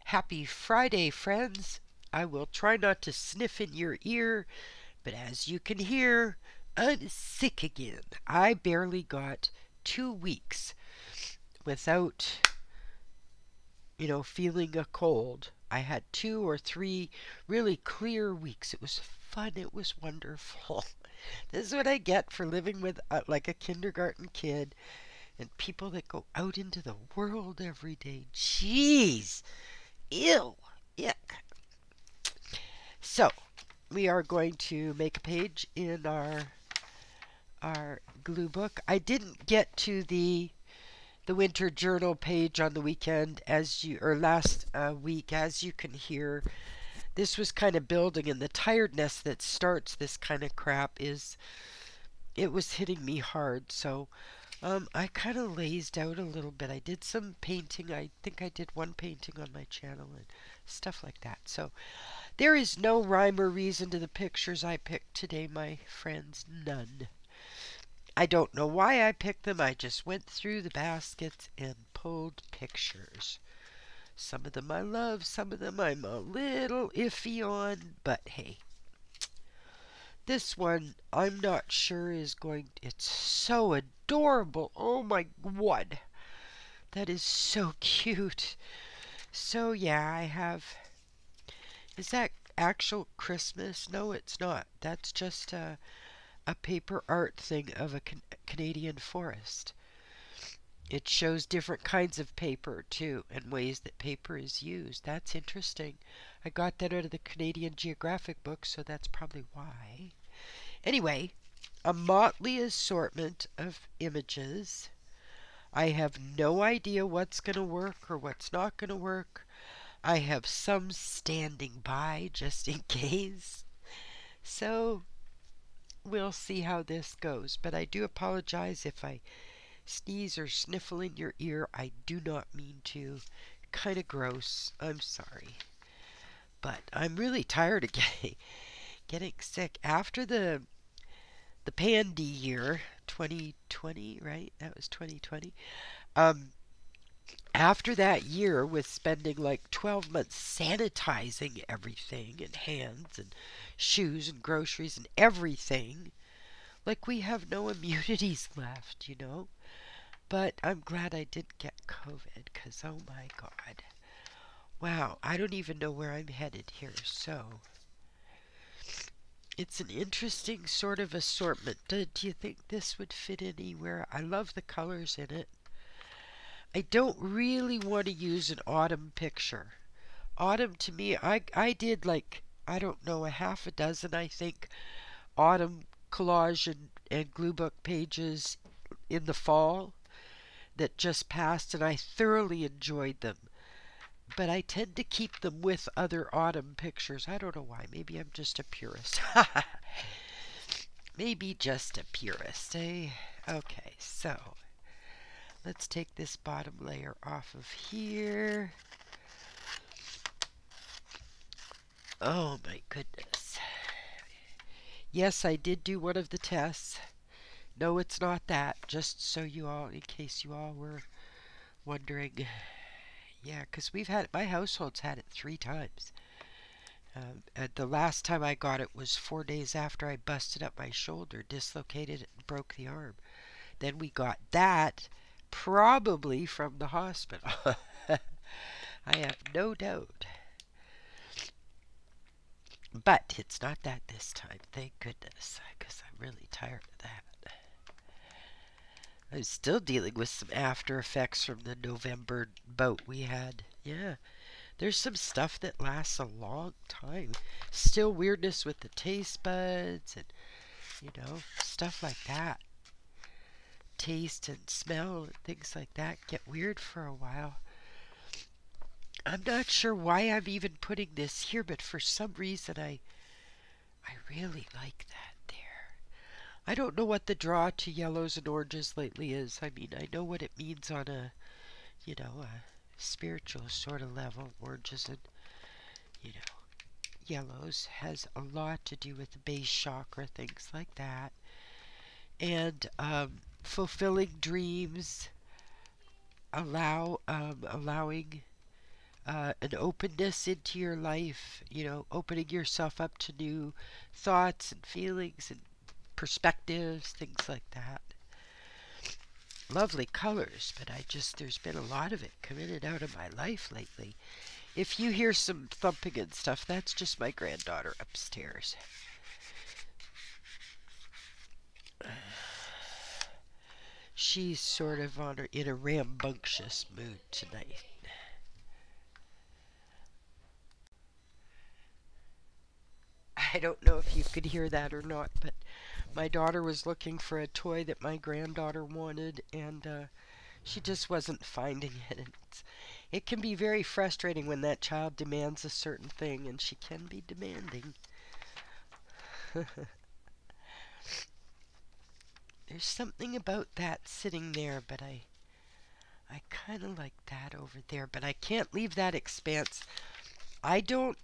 Happy Friday, friends. I will try not to sniff in your ear, but as you can hear, I'm sick again. I barely got 2 weeks without, feeling a cold. I had 2 or 3 really clear weeks. It was fun. It was wonderful. This is what I get for living with like a kindergarten kid and people that go out into the world every day. Jeez. Ew. Yuck. So, we are going to make a page in our glue book. I didn't get to the winter journal page on the weekend last week, as you can hear. This was kind of building, and the tiredness that starts this kind of crap it was hitting me hard. So I kind of lazed out a little bit. I did some painting. I think I did one painting on my channel and stuff like that. So there is no rhyme or reason to the pictures I picked today, my friends. None. I don't know why I picked them. I just went through the baskets and pulled pictures. Some of them I love, some of them I'm a little iffy on, but hey. This one I'm not sure is it's so adorable. Oh my God. That is so cute. So yeah, is that actual Christmas? No, it's not. That's just a paper art thing of a Canadian forest. It shows different kinds of paper too, and ways that paper is used. That's interesting. I got that out of the Canadian Geographic book, so that's probably why. Anyway, a motley assortment of images. I have no idea what's going to work or what's not going to work. I have some standing by just in case. So we'll see how this goes. But I do apologize if I sneeze or sniffle in your ear. I do not mean to. Kind of gross. I'm sorry. But I'm really tired of getting sick. After the pandy year, 2020, right? That was 2020. After that year with spending like 12 months sanitizing everything and hands and shoes and groceries and everything, like we have no immunities left, But I'm glad I didn't get COVID, because oh my God. Wow, I don't even know where I'm headed here, so it's an interesting sort of assortment. Do you think this would fit anywhere? I love the colors in it. I don't really want to use an autumn picture. Autumn to me, I did like, I don't know, a half a dozen, I think, autumn collage and glue book pages in the fall that just passed, and I thoroughly enjoyed them. But I tend to keep them with other autumn pictures. I don't know why. Maybe I'm just a purist. Maybe just a purist, eh? Okay, so let's take this bottom layer off of here. Oh my goodness. Yes, I did do one of the tests. No, it's not that. Just so in case you all were wondering. Yeah, because my household's had it 3 times. The last time I got it was 4 days after I busted up my shoulder, dislocated it, and broke the arm. Then we got that probably from the hospital. I have no doubt. But it's not that this time, thank goodness, because I'm really tired of that. I'm still dealing with some after effects from the November bout we had. Yeah, there's some stuff that lasts a long time. Still weirdness with the taste buds and, stuff like that. Taste and smell and things like that get weird for a while. I'm not sure why I'm even putting this here, but for some reason I really like that there. I don't know what the draw to yellows and oranges lately is. I mean, I know what it means on a spiritual sort of level. Oranges and, yellows has a lot to do with the base chakra, things like that. And fulfilling dreams, allowing an openness into your life, you know, opening yourself up to new thoughts and feelings and perspectives, things like that. Lovely colors, but there's been a lot of it come in and out of my life lately. If you hear some thumping and stuff, that's just my granddaughter upstairs. She's sort of in a rambunctious mood tonight. I don't know if you could hear that or not, but my daughter was looking for a toy that my granddaughter wanted, and she just wasn't finding it. And it can be very frustrating when that child demands a certain thing, and she can be demanding. There's something about that sitting there, but I kind of like that over there, but I can't leave that expanse. I don't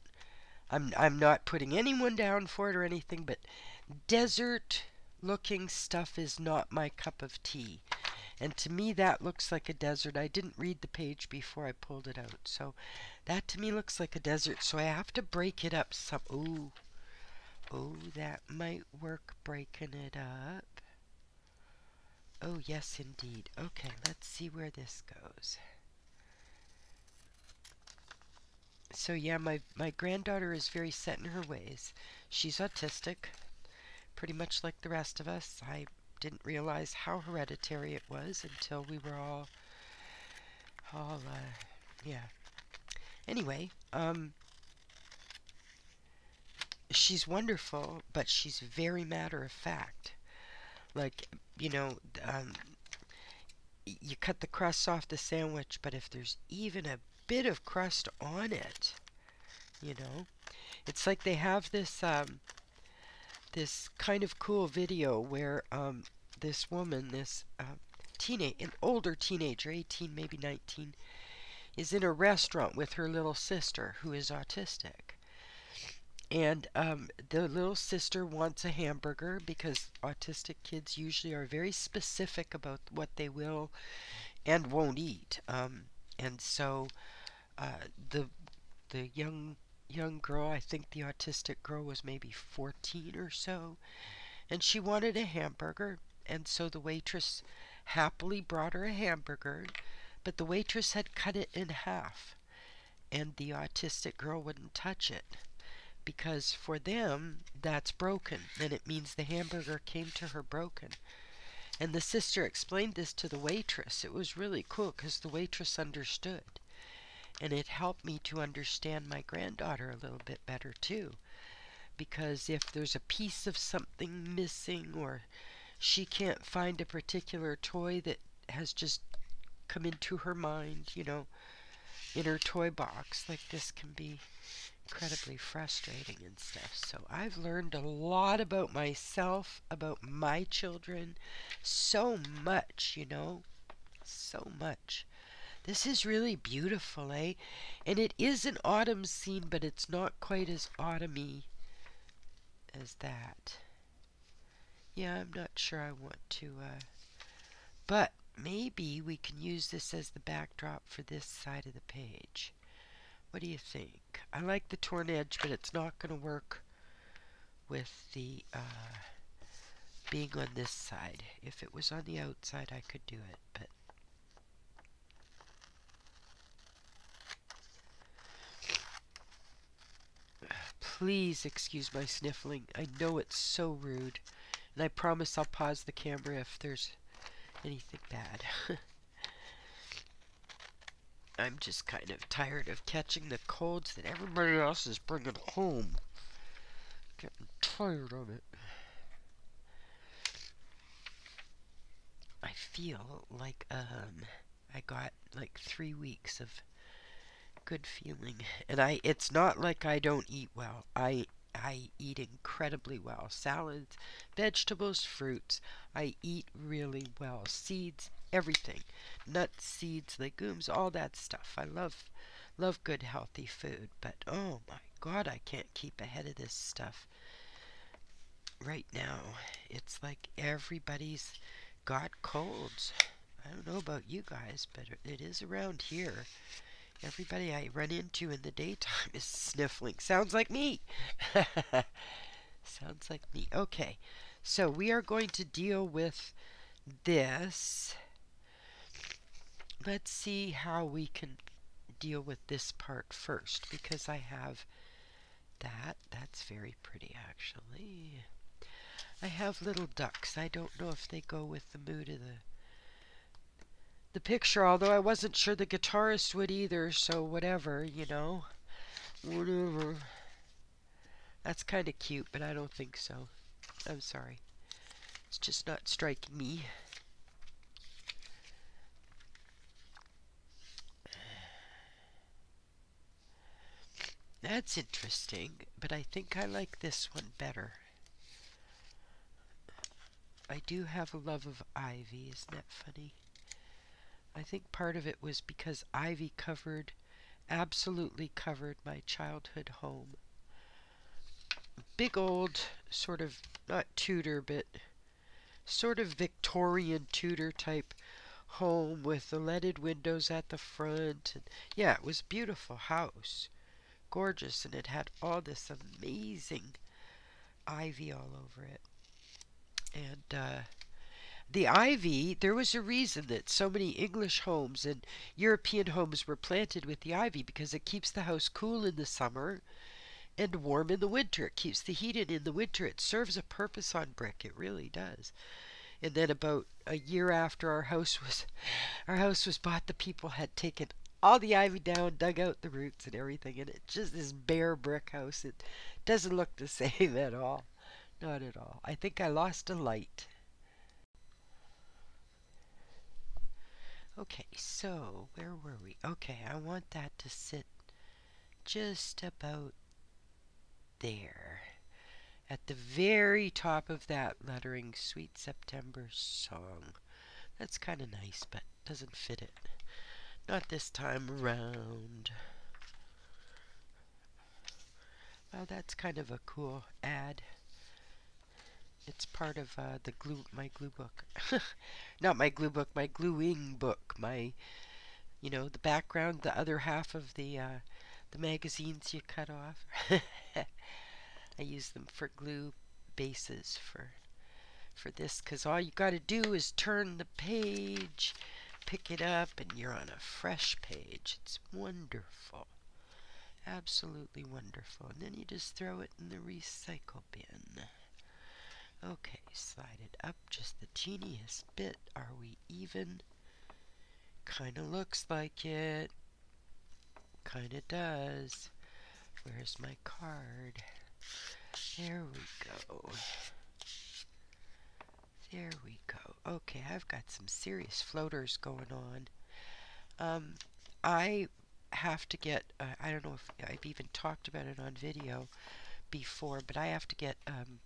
I'm not putting anyone down for it or anything, but desert looking stuff is not my cup of tea. And to me that looks like a desert. I didn't read the page before I pulled it out. So that to me looks like a desert. So I have to break it up some. Ooh. Oh, that might work, breaking it up. Oh, yes, indeed. Okay, let's see where this goes. So yeah, my granddaughter is very set in her ways. She's autistic, pretty much like the rest of us. I didn't realize how hereditary it was until we were all yeah. Anyway, she's wonderful, but she's very matter of fact. Like, you know, you cut the crust off the sandwich, but if there's even a bit of crust on it, you know, it's like they have this this kind of cool video where this woman, this an older teenager, 18 maybe 19, is in a restaurant with her little sister who is autistic. And the little sister wants a hamburger because autistic kids usually are very specific about what they will and won't eat. And so the young girl, I think the autistic girl was maybe 14 or so, and she wanted a hamburger, and so the waitress happily brought her a hamburger, but the waitress had cut it in half, and the autistic girl wouldn't touch it because for them that's broken, and it means the hamburger came to her broken. And the sister explained this to the waitress. It was really cool because the waitress understood. And it helped me to understand my granddaughter a little bit better too. Because if there's a piece of something missing, or she can't find a particular toy that has just come into her mind, you know, in her toy box, like this can be incredibly frustrating and stuff. So I've learned a lot about myself, about my children, so much, you know, so much. This is really beautiful, eh? And it is an autumn scene, but it's not quite as autumny as that. Yeah, I'm not sure I want to, but maybe we can use this as the backdrop for this side of the page. What do you think? I like the torn edge, but it's not going to work with the being on this side. If it was on the outside, I could do it, but please excuse my sniffling. I know it's so rude, and I promise I'll pause the camera if there's anything bad. I'm just kind of tired of catching the colds that everybody else is bringing home. Getting tired of it. I feel like I got like 3 weeks of good feeling, and it's not like I don't eat well. I eat incredibly well. Salads, vegetables, fruits. I eat really well. Seeds, everything. Nuts, seeds, legumes, all that stuff. I love good healthy food, but oh my God, I can't keep ahead of this stuff right now. It's like everybody's got colds. I don't know about you guys, but it is around here. Everybody I run into in the daytime is sniffling. Sounds like me. Sounds like me. Okay, so we are going to deal with this. Let's see how we can deal with this part first, because I have that. That's very pretty, actually. I have little ducks. I don't know if they go with the mood of the picture, although I wasn't sure the guitarist would either, so whatever, you know. Whatever. That's kind of cute, but I don't think so. I'm sorry. It's just not striking me. That's interesting, but I think I like this one better. I do have a love of ivy, isn't that funny? I think part of it was because ivy absolutely covered my childhood home. Big old, sort of, not Tudor, but sort of Victorian Tudor type home with the leaded windows at the front. And yeah, it was a beautiful house. Gorgeous, and it had all this amazing ivy all over it. And the ivy, there was a reason that so many English homes and European homes were planted with the ivy, because it keeps the house cool in the summer and warm in the winter. It keeps the heat in the winter. It serves a purpose on brick. It really does. And then about a year after our house was bought, the people had taken all the ivy down, dug out the roots and everything, and it's just this bare brick house. It doesn't look the same at all. Not at all. I think I lost a light. Okay, so where were we? Okay, I want that to sit just about there. At the very top of that lettering, Sweet September Song. That's kind of nice, but doesn't fit it. Not this time around. Well, that's kind of a cool ad. It's part of my glue book. Not my glue book, my gluing book. My, you know, the background, the other half of the magazines you cut off. I use them for glue bases for this, because all you got to do is turn the page, pick it up, and you're on a fresh page. It's wonderful. Absolutely wonderful. And then you just throw it in the recycle bin. Okay, slide it up just the teeniest bit. Are we even? Kind of looks like it. Kind of does. Where's my card? There we go. There we go. Okay, I've got some serious floaters going on. I have to get, I don't know if I've even talked about it on video before, but I have to get an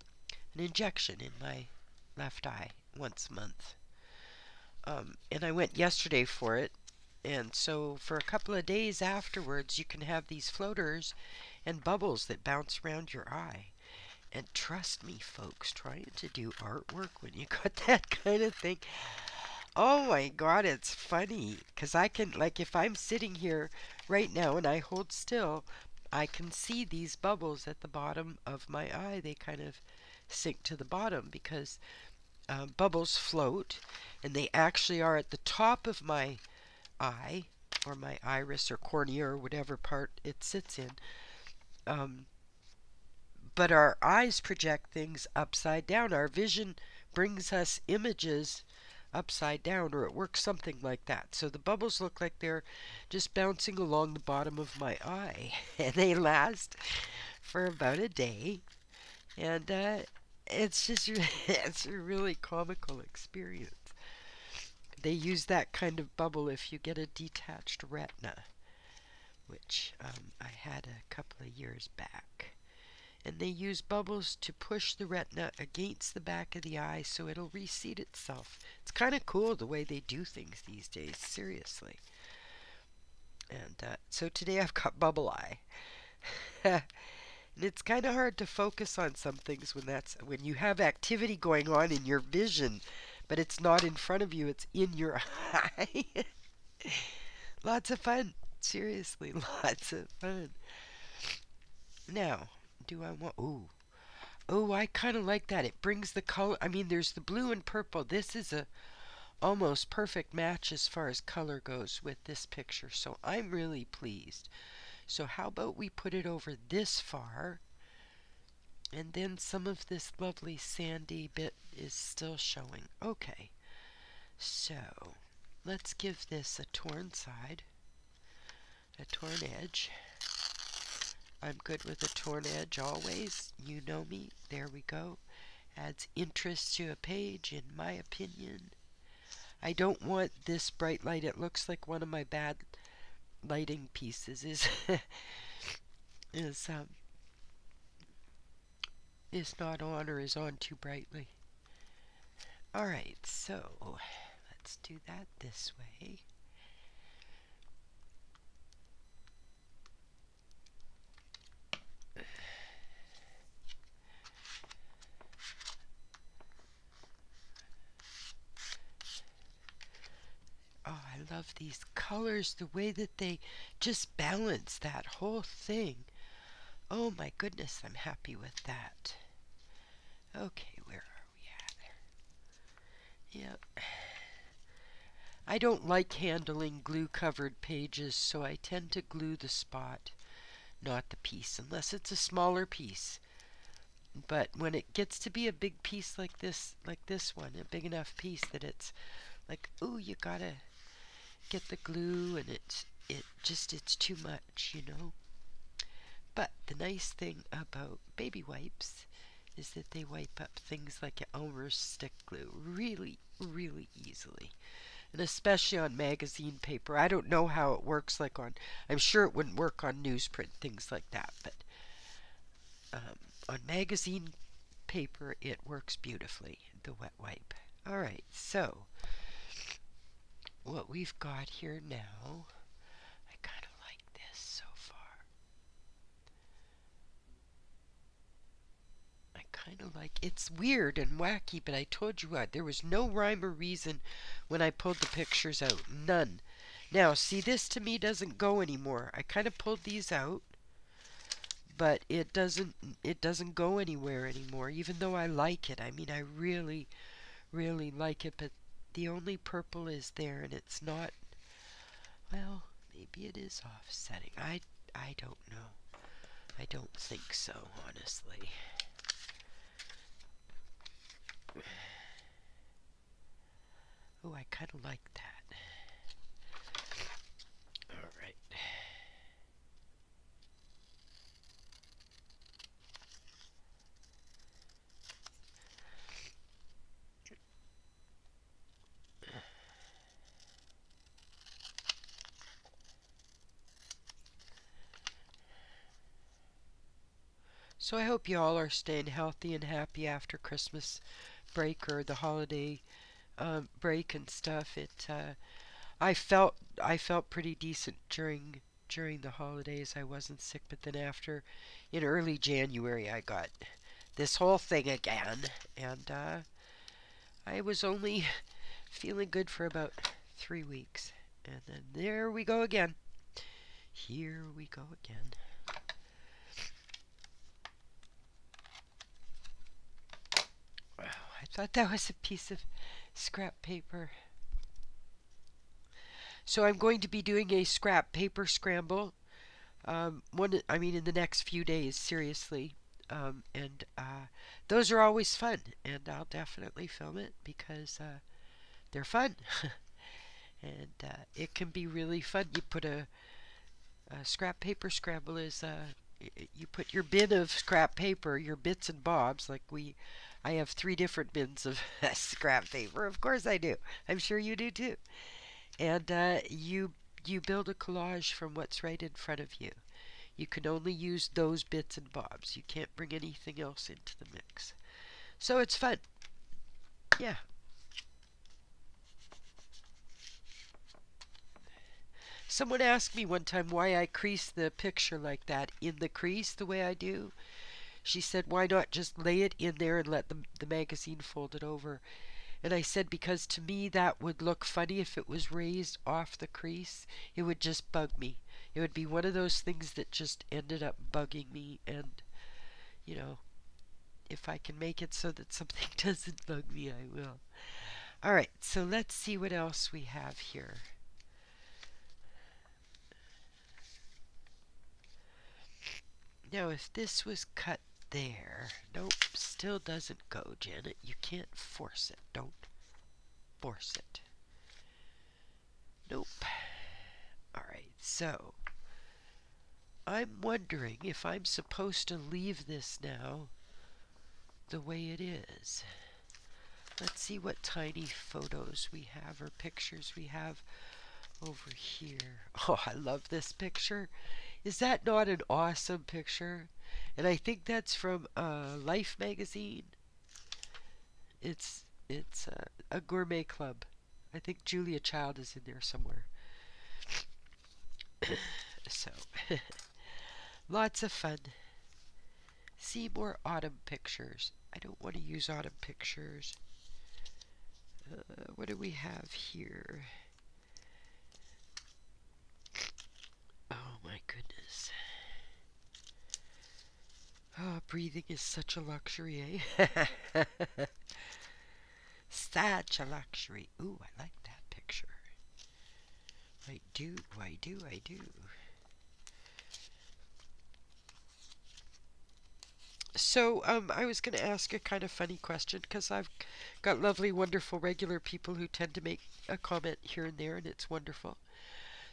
injection in my left eye once a month. And I went yesterday for it, and so for a couple of days afterwards you can have these floaters and bubbles that bounce around your eye. And trust me, folks, trying to do artwork when you got that kind of thing, oh my god, it's funny. Because I can, like, if I'm sitting here right now and I hold still, I can see these bubbles at the bottom of my eye. They kind of sink to the bottom because bubbles float, and they actually are at the top of my eye, or my iris or cornea, or whatever part it sits in. But our eyes project things upside down. Our vision brings us images upside down, or it works something like that. So the bubbles look like they're just bouncing along the bottom of my eye. And they last for about a day. And it's just, it's a really comical experience. They use that kind of bubble if you get a detached retina, which I had a couple of years back. And they use bubbles to push the retina against the back of the eye so it'll reseat itself. It's kind of cool the way they do things these days, seriously. And so today I've got bubble eye. And it's kind of hard to focus on some things when you have activity going on in your vision, but it's not in front of you, it's in your eye. Lots of fun. Seriously, lots of fun. Now, do I want... Oh, I kind of like that. It brings the color... I mean, there's the blue and purple. This is a almost perfect match as far as color goes with this picture. So I'm really pleased. So how about we put it over this far, and then some of this lovely sandy bit is still showing. Okay, so let's give this a torn side, a torn edge. I'm good with a torn edge always. You know me. There we go. Adds interest to a page, in my opinion. I don't want this bright light. It looks like one of my bad lighting pieces is not on, or is on too brightly. Alright, so let's do that this way. Oh, I love these colors, the way that they just balance that whole thing. Oh my goodness, I'm happy with that. Okay, where are we at? Yep. I don't like handling glue-covered pages, so I tend to glue the spot, not the piece, unless it's a smaller piece. But when it gets to be a big piece like this one, a big enough piece that it's like, ooh, you gotta get the glue, and it's too much, you know. But the nice thing about baby wipes is that they wipe up things like Elmer's stick glue really, really easily. And especially on magazine paper. I don't know how it works like on, I'm sure it wouldn't work on newsprint, things like that, but on magazine paper it works beautifully, the wet wipe. Alright, so what we've got here now, I kind of like this so far. I kind of like, it's weird and wacky, but I told you what, there was no rhyme or reason when I pulled the pictures out. None. Now, see, this to me doesn't go anymore. I kind of pulled these out, but it doesn't go anywhere anymore, even though I like it. I mean, I really, really like it, but the only purple is there, and it's not, well, maybe it is offsetting. I don't know. I don't think so, honestly. Oh, I kind of like that. All right. So I hope you all are staying healthy and happy after Christmas break or the holiday break and stuff. I felt pretty decent during the holidays. I wasn't sick, but then in early January, I got this whole thing again, and I was only feeling good for about 3 weeks, and then there we go again. Here we go again. I thought that was a piece of scrap paper. So I'm going to be doing a scrap paper scramble. In the next few days, seriously. And those are always fun, and I'll definitely film it because they're fun. And it can be really fun. You put a scrap paper scramble is you put your bin of scrap paper, your bits and bobs, I have 3 different bins of scrap paper. Of course I do. I'm sure you do too. And you build a collage from what's right in front of you. You can only use those bits and bobs. You can't bring anything else into the mix. So it's fun. Yeah. Someone asked me one time why I crease the picture like that in the crease the way I do. She said, why not just lay it in there and let the magazine fold it over? And I said because to me that would look funny if it was raised off the crease. It would just bug me. It would be one of those things that just ended up bugging me. And, you know, if I can make it so that something doesn't bug me, I will. All right, so let's see what else we have here. Now, if this was cut there, nope, still doesn't go, Janet. You can't force it. Don't force it. Nope. All right, so I'm wondering if I'm supposed to leave this now the way it is. Let's see what tiny photos we have or pictures we have over here. Oh, I love this picture. Is that not an awesome picture? And I think that's from Life magazine. It's a gourmet club. I think Julia Child is in there somewhere. So, lots of fun. See more autumn pictures. I don't want to use autumn pictures. What do we have here? Oh my goodness. Oh, breathing is such a luxury, eh? Such a luxury. Ooh, I like that picture. I do. So, I was going to ask a kind of funny question because I've got lovely, wonderful, regular people who tend to make a comment here and there, and it's wonderful.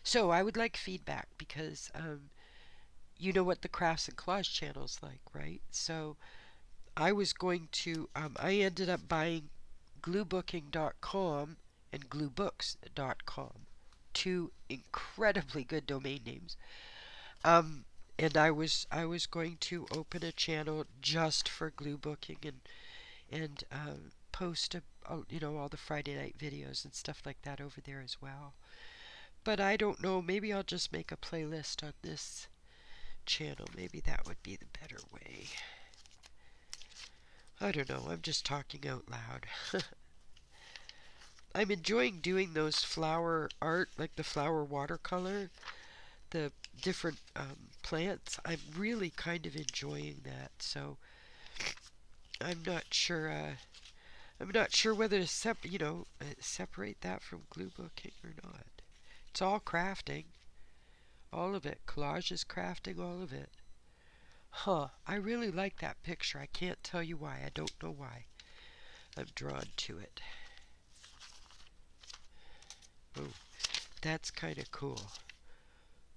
So, I would like feedback because you know what the Crafts and Collage channel's like, right? So, I was going to, I ended up buying gluebooking.com and gluebooks.com, two incredibly good domain names. And I was going to open a channel just for Gluebooking and post you know, all the Friday night videos and stuff like that over there as well. But I don't know. Maybe I'll just make a playlist on this channel. Maybe that would be the better way. I don't know. I'm just talking out loud. I'm enjoying doing those flower art, like the flower watercolor, the different plants. I'm really kind of enjoying that. So I'm not sure. I'm not sure whether to separate that from Gluebooking or not. It's all crafting, all of it. Collage is crafting, all of it. Huh? I really like that picture. I can't tell you why. I don't know why. I'm drawn to it. Oh, that's kind of cool.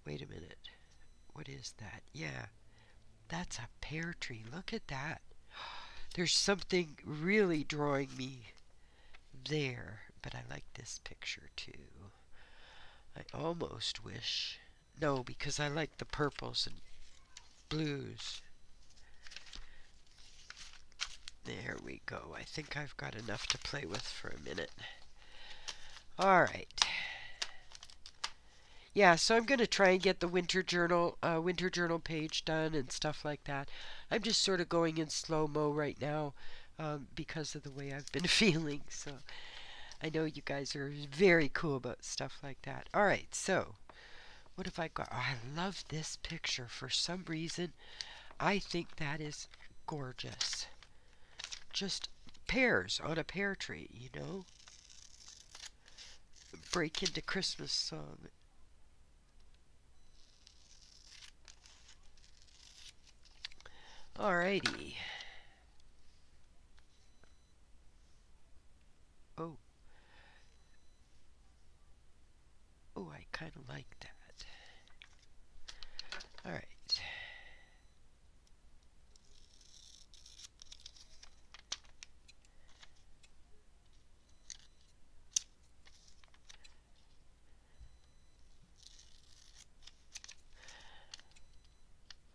Wait a minute. What is that? Yeah, that's a pear tree. Look at that. There's something really drawing me there. But I like this picture too. I almost wish. No, because I like the purples and blues. There we go. I think I've got enough to play with for a minute. All right. Yeah, so I'm going to try and get the winter journal page done and stuff like that. I'm just sort of going in slow-mo right now because of the way I've been feeling. So I know you guys are very cool about stuff like that. All right, so what have I got? Oh, I love this picture. For some reason, I think that is gorgeous. Just pears on a pear tree, you know? Break into Christmas song. Alrighty. Oh. Oh, I kind of like that. Alright.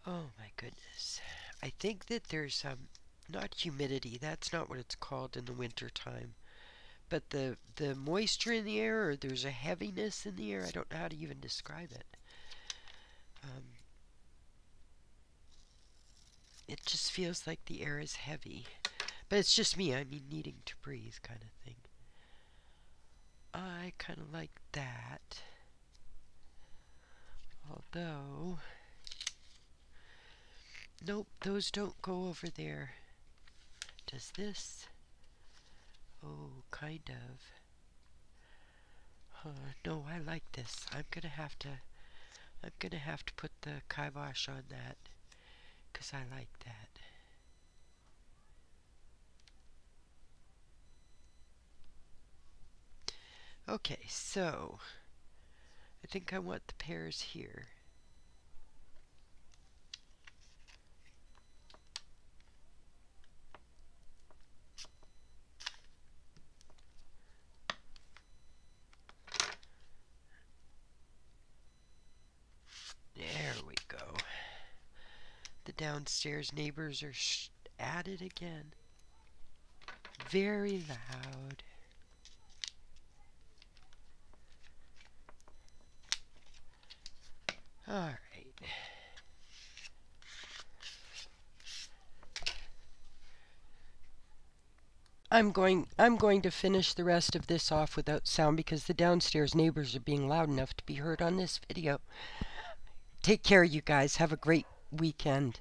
Oh my goodness. I think that there's not humidity, that's not what it's called in the winter time, but the moisture in the air, or there's a heaviness in the air. I don't know how to even describe it. It just feels like the air is heavy. But it's just me, I mean, needing to breathe kind of thing. I kind of like that. Although, nope, those don't go over there. Does this? Oh, kind of. No, I like this. I'm gonna have to put the kibosh on that, 'cause I like that. Okay, so I think I want the pears here. There we go. The downstairs neighbors are at it again. Very loud. All right. I'm going to finish the rest of this off without sound because the downstairs neighbors are being loud enough to be heard on this video. Take care, you guys. Have a great weekend.